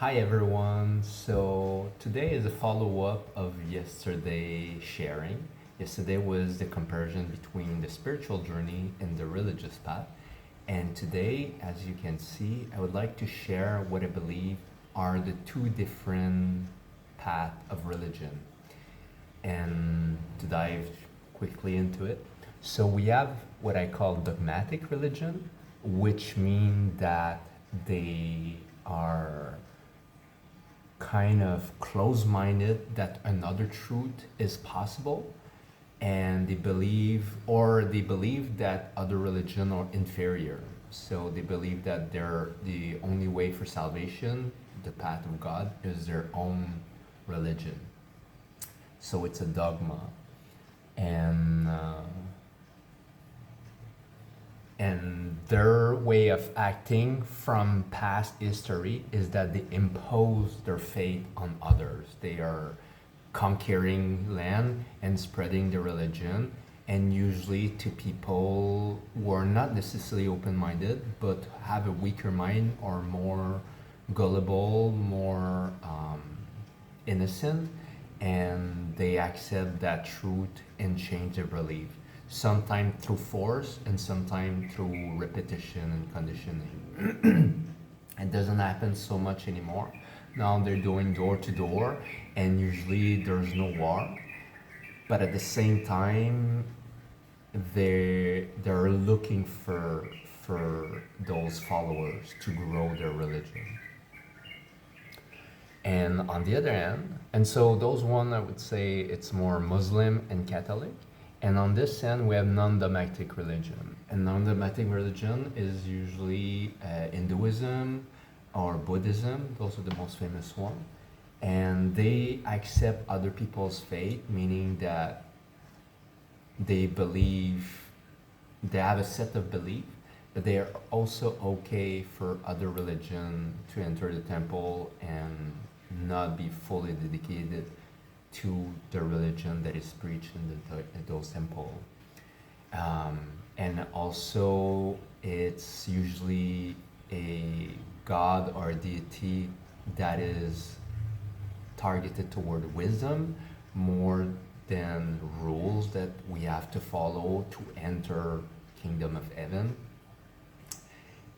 Hi everyone. So today is a follow-up of yesterday sharing. Yesterday was the comparison between the spiritual journey and the religious path. And today, as you can see, I would like to share what I believe are the two different paths of religion and to dive quickly into it. So we have what I call dogmatic religion, which mean that they are kind of close-minded that another truth is possible, and they believe that other religion are inferior. So they believe that they're the only way for salvation, the path of God, is their own religion. So it's a dogma, and their way of acting from past history is that they impose their faith on others. They are conquering land and spreading the religion, and usually to people who are not necessarily open-minded but have a weaker mind or more gullible, more innocent, and they accept that truth and change their belief, sometimes through force and sometimes through repetition and conditioning. It doesn't happen so much anymore. Now they're doing door to door, and usually there's no war. But at the same time, they're looking for those followers to grow their religion. And on the other hand, and so those one I would say it's more Muslim and Catholic. And on this end, we have non-dogmatic religion. And non-dogmatic religion is usually Hinduism or Buddhism. Those are the most famous one. And they accept other people's faith, meaning that they believe, they have a set of belief, but they are also okay for other religion to enter the temple and not be fully dedicated to the religion that is preached in those temples. Um, and also, it's usually a god or a deity that is targeted toward wisdom more than rules that we have to follow to enter kingdom of heaven.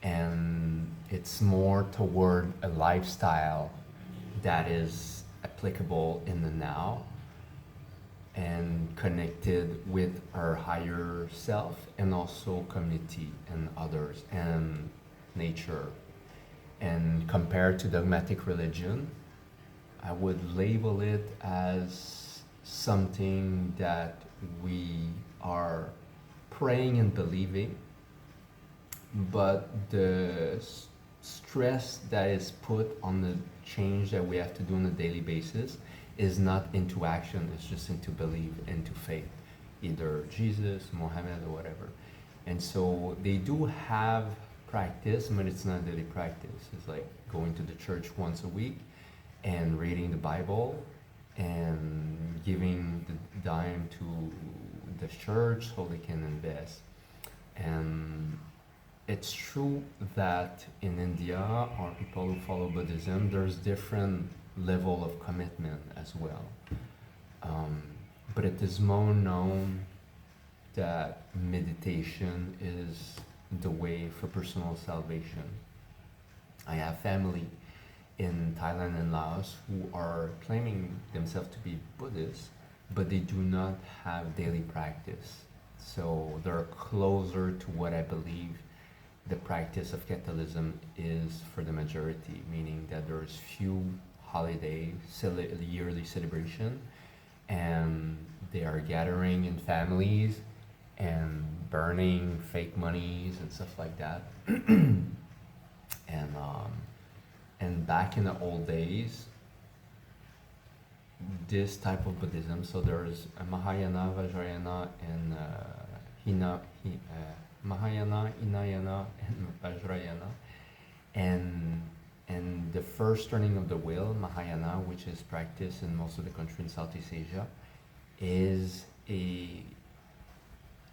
And it's more toward a lifestyle that is applicable in the now and connected with our higher self, and also community and others and nature. And compared to dogmatic religion, I would label it as something that we are praying and believing, but the stress that is put on the change that we have to do on a daily basis is not into action, it's just into belief, into faith, either Jesus, Mohammed, or whatever. And so they do have practice, but it's not daily practice. It's like going to the church once a week and reading the Bible and giving the dime to the church so they can invest. And it's true that in India, or people who follow Buddhism, there's different level of commitment as well. But it is more known that meditation is the way for personal salvation. I have family in Thailand and Laos who are claiming themselves to be Buddhists, but they do not have daily practice. So they're closer to what I believe the practice of Catholicism is for the majority, meaning that there's few holiday, yearly celebration, and they are gathering in families and burning fake monies and stuff like that. and and back in the old days, this type of Buddhism, so there's Mahayana, Vajrayana, and Mahayana, Hinayana, and Vajrayana. And the first turning of the wheel, Mahayana, which is practiced in most of the country in Southeast Asia, is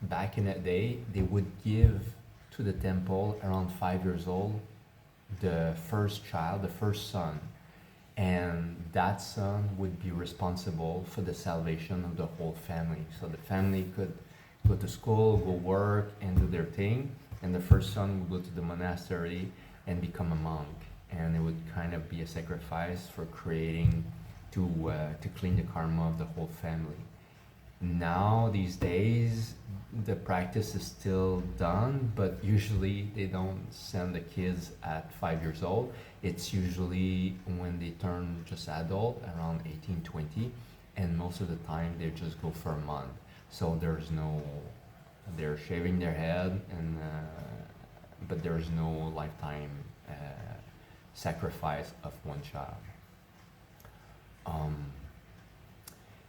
back in that day, they would give to the temple around 5 years old the first child, the first son, and that son would be responsible for the salvation of the whole family. So the family could go to school, go work, and do their thing, and the first son would go to the monastery and become a monk, and it would kind of be a sacrifice for creating to clean the karma of the whole family. Now these days the practice is still done, but usually they don't send the kids at 5 years old. It's usually when they turn just adult, around 18, 20, and most of the time they just go for a month. So they're shaving their head, and but there's no lifetime sacrifice of one child.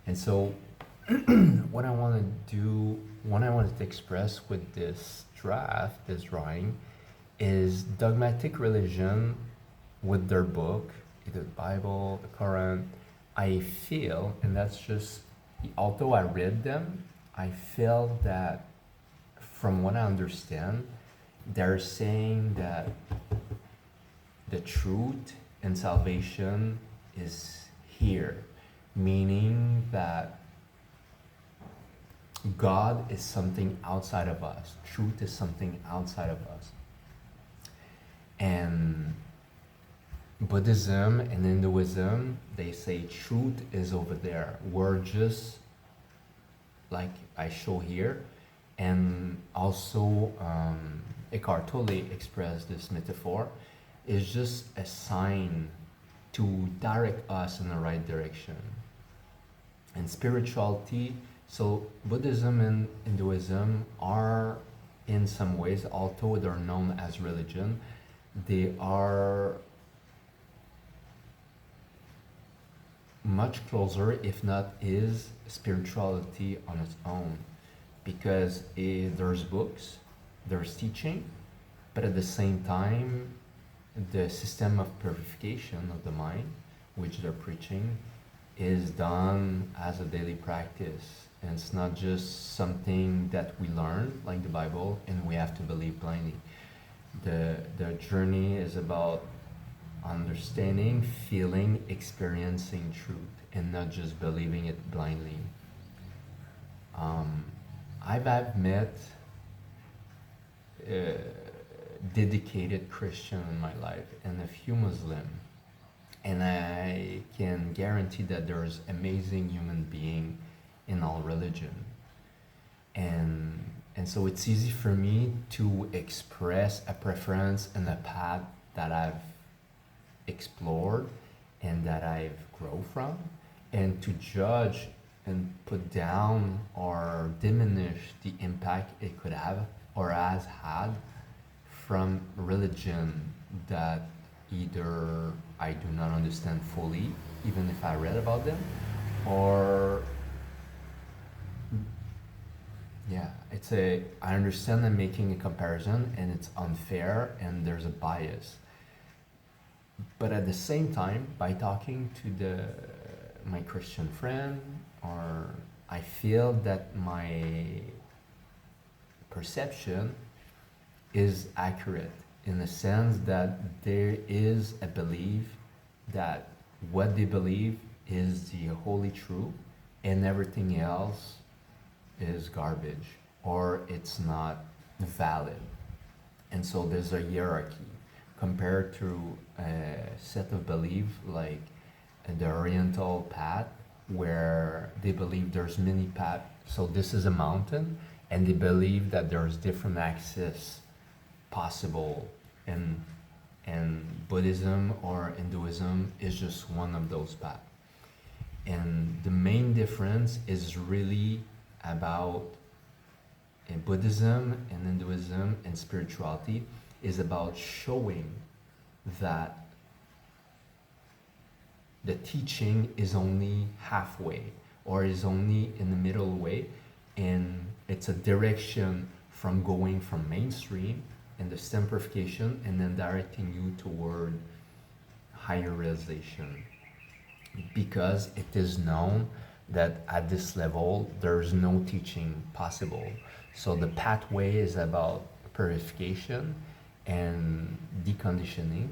And so what I wanted to express with this draft, this drawing, is dogmatic religion with their book, either the Bible, the Quran. I feel, and that's just, although I read them, I feel that from what I understand, they're saying that the truth and salvation is here, meaning that God is something outside of us. Truth is something outside of us. And Buddhism and Hinduism, they say truth is over there. We're just, like I show here, and also Eckhart Tolle expressed this metaphor, is just a sign to direct us in the right direction. And spirituality, so Buddhism and Hinduism are, in some ways, although they're known as religion, they are much closer, if not is, spirituality on its own, because there's books, there's teaching, but at the same time, the system of purification of the mind, which they're preaching, is done as a daily practice. And it's not just something that we learn, like the Bible, and we have to believe blindly. The journey is about understanding, feeling, experiencing truth, and not just believing it blindly. I've met dedicated Christian in my life and a few Muslim, and I can guarantee that there's amazing human being in all religion, and so it's easy for me to express a preference and a path that I've explored and that I've grown from, and to judge and put down or diminish the impact it could have or has had from religion that either I do not understand fully, even if I read about them, or I understand I'm making a comparison and it's unfair and there's a bias. But at the same time, by talking to my Christian friend, or I feel that my perception is accurate in the sense that there is a belief that what they believe is the holy truth and everything else is garbage or it's not valid. And so there's a hierarchy compared to a set of belief like the Oriental path, where they believe there's many paths. So this is a mountain, and they believe that there's different access possible, and Buddhism or Hinduism is just one of those paths. And the main difference is really about Buddhism and Hinduism and spirituality is about showing that the teaching is only halfway or is only in the middle way, and it's a direction from going from mainstream and the stem purification and then directing you toward higher realization, because it is known that at this level there's no teaching possible. So the pathway is about purification and deconditioning,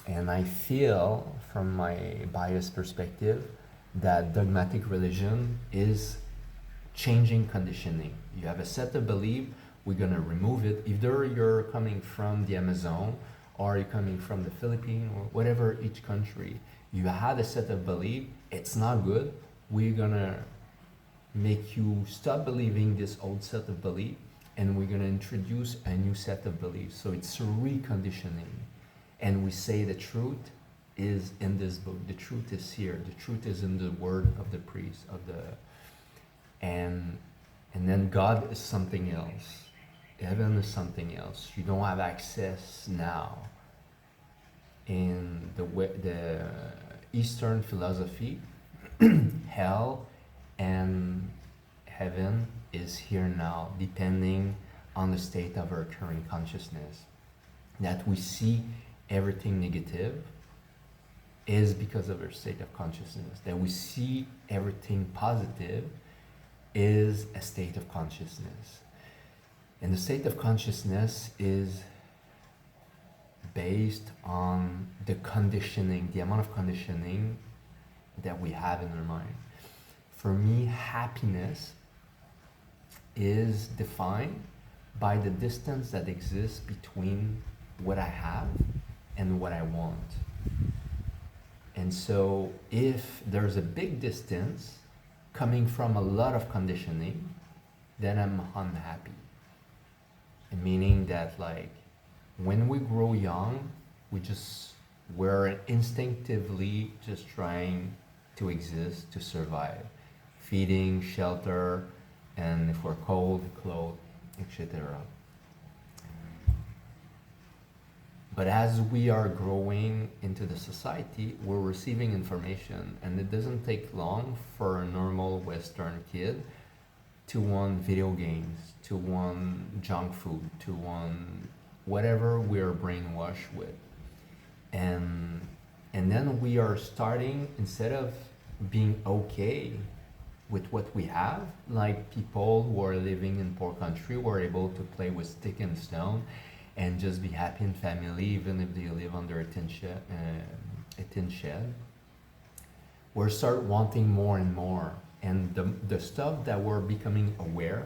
and I feel from my biased perspective, that dogmatic religion is changing conditioning. You have a set of belief, we're going to remove it. Either you're coming from the Amazon or you're coming from the Philippines or whatever each country. You had a set of belief, it's not good. We're going to make you stop believing this old set of belief, and we're going to introduce a new set of beliefs. So it's reconditioning. And we say the truth is in this book. The truth is here. The truth is in the word of the priest, and then God is something else. Heaven is something else. You don't have access now. In the Eastern philosophy, hell and heaven is here now, depending on the state of our current consciousness. That we see everything negative is because of our state of consciousness. That we see everything positive is a state of consciousness. And the state of consciousness is based on the conditioning, the amount of conditioning that we have in our mind. For me, happiness is defined by the distance that exists between what I have and what I want. And so if there's a big distance coming from a lot of conditioning, then I'm unhappy. Meaning that, like, when we grow young, we're instinctively just trying to exist, to survive. Feeding, shelter, and if we're cold, clothes, etc. But as we are growing into the society, we're receiving information, and it doesn't take long for a normal Western kid to want video games, to want junk food, to want whatever we're brainwashed with. And then we are starting, instead of being okay with what we have, like people who are living in poor country were able to play with stick and stone and just be happy in family, even if they live under a tin shed. We start wanting more and more. And the stuff that we're becoming aware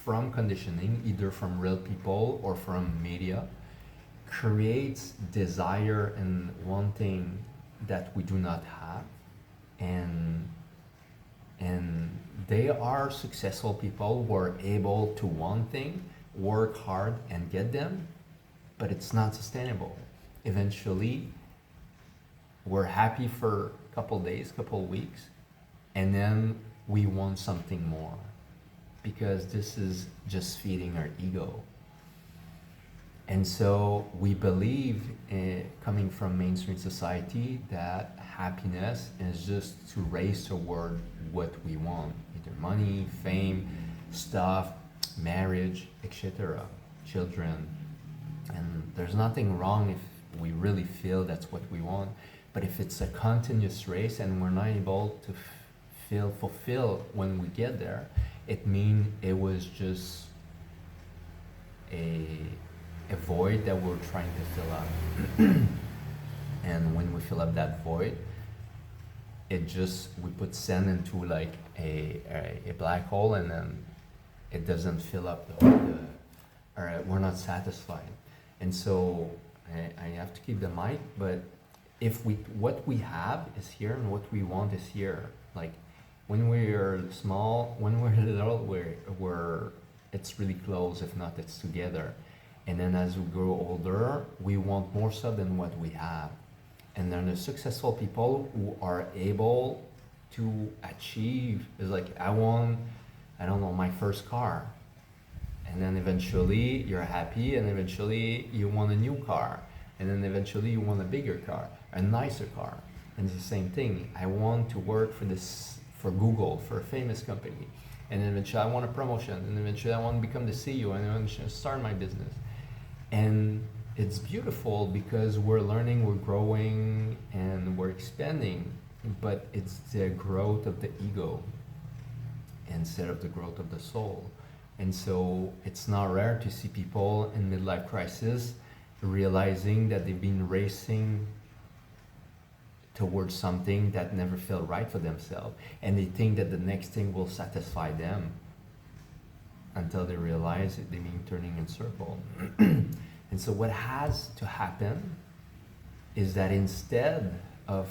from conditioning, either from real people or from media, creates desire and wanting that we do not have. And they are successful people who are able to want things, work hard and get them, but it's not sustainable. Eventually, we're happy for a couple days, couple weeks, and then we want something more, because this is just feeding our ego. And so we believe, coming from mainstream society, that happiness is just to race toward what we want, either money, fame, stuff, marriage, etc., children. And there's nothing wrong if we really feel that's what we want. But if it's a continuous race and we're not able to feel fulfilled when we get there, it means it was just a void that we're trying to fill up. And when we fill up that void, we put sand into like a black hole, and then it doesn't fill up or we're not satisfied. And so I have to keep the mic, but what we have is here and what we want is here. Like when we're small, when we're little, it's really close, if not it's together. And then as we grow older, we want more stuff than what we have. And then the successful people who are able to achieve is like, I want, I don't know, my first car. And then eventually you're happy, and eventually you want a new car. And then eventually you want a bigger car, a nicer car. And it's the same thing. I want to work for Google, for a famous company. And then eventually I want a promotion. And eventually I want to become the CEO, and eventually start my business. And it's beautiful because we're learning, we're growing, and we're expanding. But it's the growth of the ego instead of the growth of the soul. And so it's not rare to see people in midlife crisis realizing that they've been racing towards something that never felt right for themselves, and they think that the next thing will satisfy them until they realize they've been turning in circle. And so what has to happen is that instead of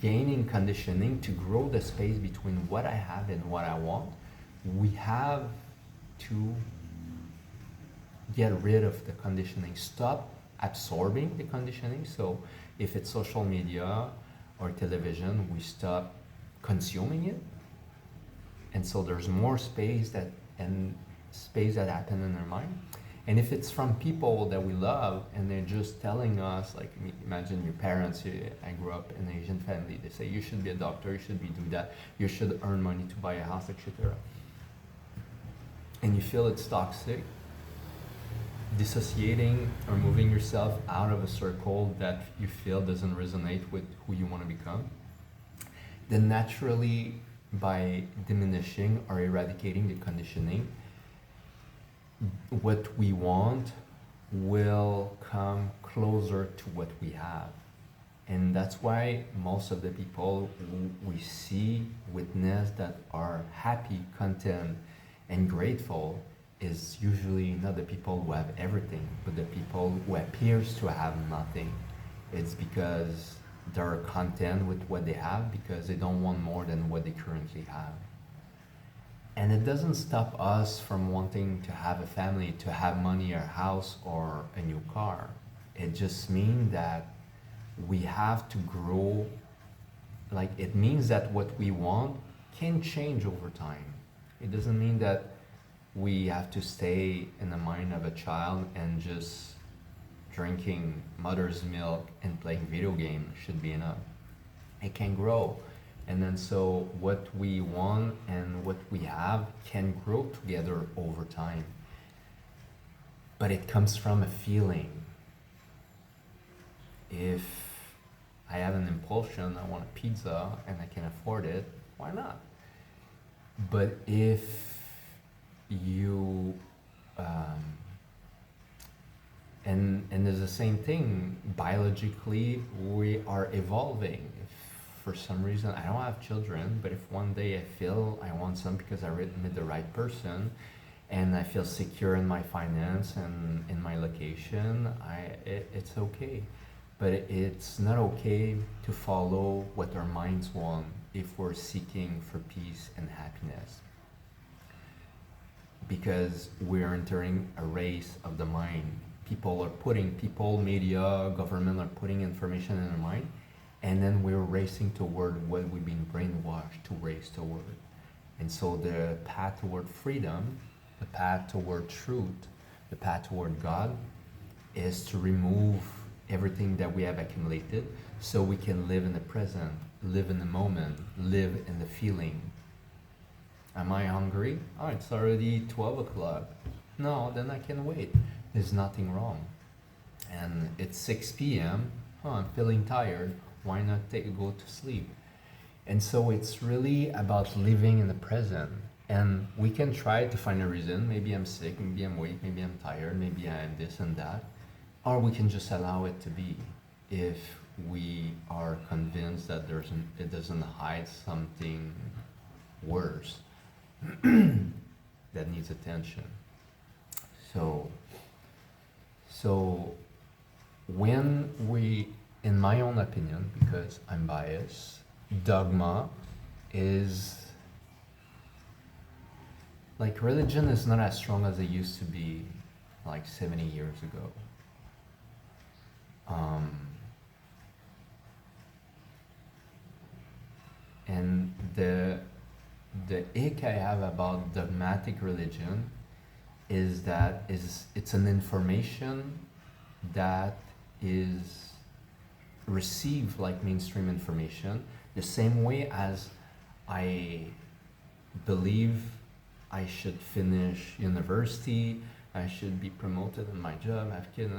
gaining conditioning to grow the space between what I have and what I want, we have to get rid of the conditioning, stop absorbing the conditioning. So if it's social media or television, we stop consuming it, and so there's more space that happen in our mind. And if it's from people that we love and they're just telling us, like, imagine your parents. I grew up in an Asian family. They say you should be a doctor, you should be do that, you should earn money to buy a house, etc. And you feel it's toxic. Dissociating or moving yourself out of a circle that you feel doesn't resonate with who you want to become, then naturally, by diminishing or eradicating the conditioning, what we want will come closer to what we have. And that's why most of the people we see, witness, that are happy, content, and grateful is usually not the people who have everything, but the people who appears to have nothing. It's because they're content with what they have, because they don't want more than what they currently have. And it doesn't stop us from wanting to have a family, to have money, or a house, or a new car. It just means that we have to grow. Like, it means that what we want can change over time. It doesn't mean that we have to stay in the mind of a child and just drinking mother's milk and playing video games should be enough. It can grow. And then so what we want and what we have can grow together over time. But it comes from a feeling. If I have an impulsion, I want a pizza and I can afford it, why not? But if you and there's the same thing biologically, we are evolving. If for some reason I don't have children, but if one day I feel I want some because I met the right person and I feel secure in my finance and in my location, it's okay. But it's not okay to follow what our minds want if we're seeking for peace and happiness, because we're entering a race of the mind. People, media, government are putting information in our mind, and then we're racing toward what we've been brainwashed to race toward. And so the path toward freedom, the path toward truth, the path toward God is to remove everything that we have accumulated so we can live in the present, live in the moment, live in the feeling. Am I hungry? Oh, it's already 12 o'clock. No, then I can wait. There's nothing wrong. And it's 6 p.m. Oh, I'm feeling tired. Why not go to sleep? And so it's really about living in the present. And we can try to find a reason. Maybe I'm sick, maybe I'm weak, maybe I'm tired, maybe I'm this and that. Or we can just allow it to be if we are convinced that it doesn't hide something worse that needs attention. So when we, in my own opinion, because I'm biased, dogma is like, religion is not as strong as it used to be like 70 years ago. And the ick I have about dogmatic religion is that it's an information that is received like mainstream information, the same way as I believe I should finish university, I should be promoted in my job, have kids.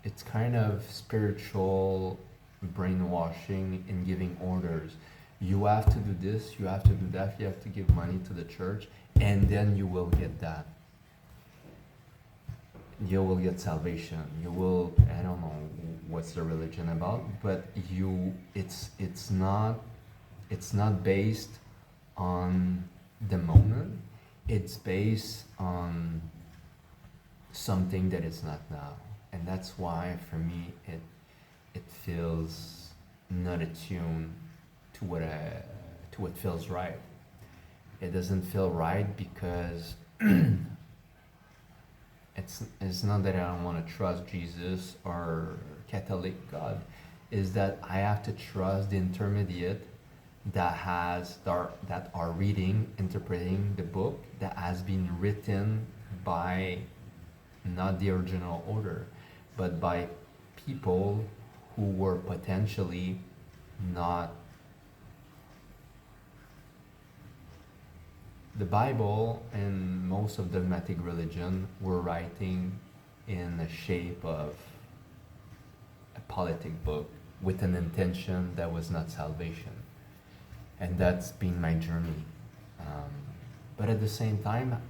It's kind of spiritual brainwashing and giving orders. You have to do this, you have to do that, you have to give money to the church, and then you will get that. you will get salvation. You will, I don't know what's the religion about, but it's not based on the moment. It's based on something that is not now. And that's why for me it feels not attuned to what feels right. It doesn't feel right because it's not that I don't want to trust Jesus or Catholic God. Is that I have to trust the intermediate that are reading, interpreting the book that has been written by not the original order, but by people who were potentially not. The Bible and most of dogmatic religion were writing in the shape of a politic book with an intention that was not salvation. And that's been my journey. But at the same time,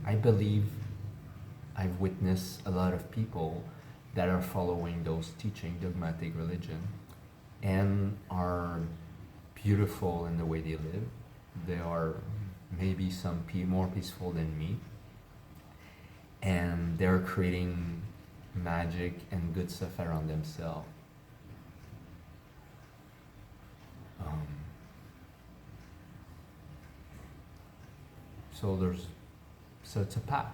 I believe I've witnessed a lot of people that are following those teaching dogmatic religion and are beautiful in the way they live. They are maybe some more peaceful than me, and they're creating magic and good stuff around themselves. So it's a path.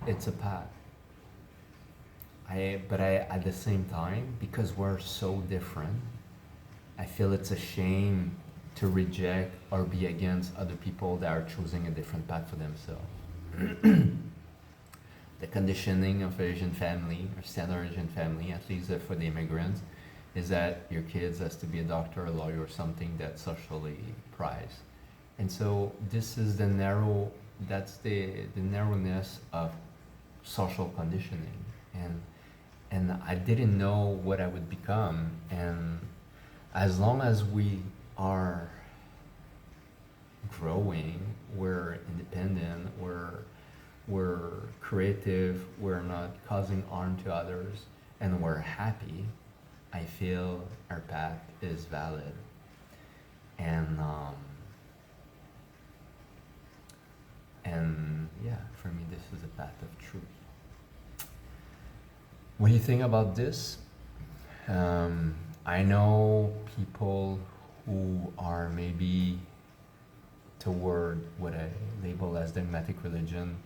It's a path. But at the same time, because we're so different, I feel it's a shame to reject or be against other people that are choosing a different path for themselves. The conditioning of Asian family, or standard Asian family, at least for the immigrants, is that your kids has to be a doctor, a lawyer, or something that's socially prized. And so this is the narrowness of social conditioning. And I didn't know what I would become. And as long as we are growing, we're independent, we're creative, we're not causing harm to others, and we're happy, I feel our path is valid. And yeah, for me, this is a path of truth. What do you think about this? I know people who are maybe toward what I label as dogmatic religion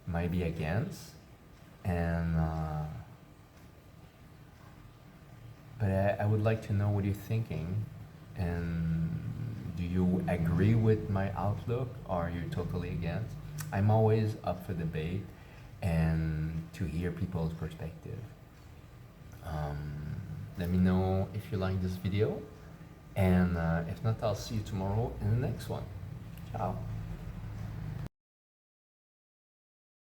might be against, and but I would like to know what you're thinking, and do you agree with my outlook, or are you totally against? I'm always up for debate and to hear people's perspective. Let me know if you like this video, and if not, I'll see you tomorrow in the next one. Ciao.